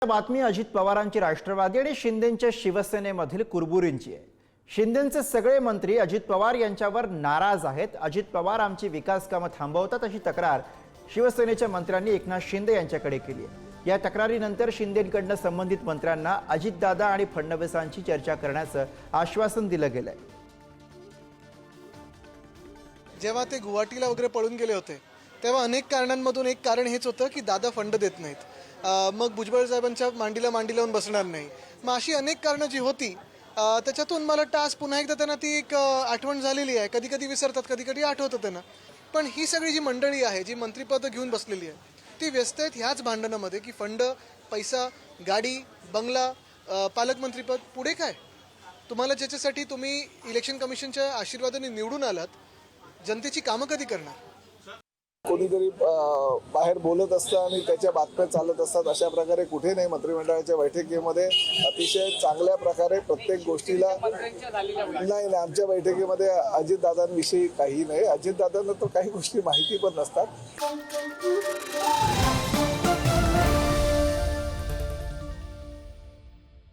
बातमी अजित पवारांची राष्ट्रवादी आणि शिंदेंच्या शिवसेनेमधील कुरबुरींची आहे। शिंदेंचे सगळे मंत्री अजित पवार यांच्यावर नाराज आहेत। अजित पवार आमची विकास कामं थांबवतात अशी तक्रार शिवसेनेच्या मंत्र्यांनी एकनाथ शिंदे यांच्याकडे केली आहे। या तक्रारीनंतर शिंदेंकडून संबंधित मंत्र्यांना अजितदादा आणि फडणवीसांची चर्चा करण्याचं आश्वासन दिलं गेलंय। जेव्हा ते गुवाहाटीला वगैरे पळून गेले होते तेव्हा अनेक कारणांमधून एक कारण हेच होतं की दादा फंड देत नाहीत, मग भुजबळ साहेबांच्या मांडीला मांडी लावून बसणार नाही, मग अशी अनेक कारणं जी होती त्याच्यातून मला वाटतं आज पुन्हा एकदा त्यांना ती एक आठवण झालेली आहे। कधी कधी विसरतात, कधी कधी आठवतं त्यांना। पण ही सगळी जी मंडळी आहे जी मंत्रिपद घेऊन बसलेली आहे ती व्यस्त आहेत ह्याच भांडणामध्ये की फंड, पैसा, गाडी, बंगला, पालकमंत्रीपद, पुढे काय? तुम्हाला ज्याच्यासाठी तुम्ही इलेक्शन कमिशनच्या आशीर्वादाने निवडून आलात, जनतेची कामं कधी करणार? कोणीतरी बाहेर बोलत असतं आणि त्याच्या बातम्या चालत असतात, अशा प्रकारे कुठे नाही। मंत्रिमंडळाच्या बैठकीमध्ये अतिशय चांगल्या प्रकारे प्रत्येक गोष्टीला नाही आमच्या बैठकीमध्ये अजितदादांविषयी काही नाही। अजितदादांना तर काही गोष्टी माहिती पण नसतात।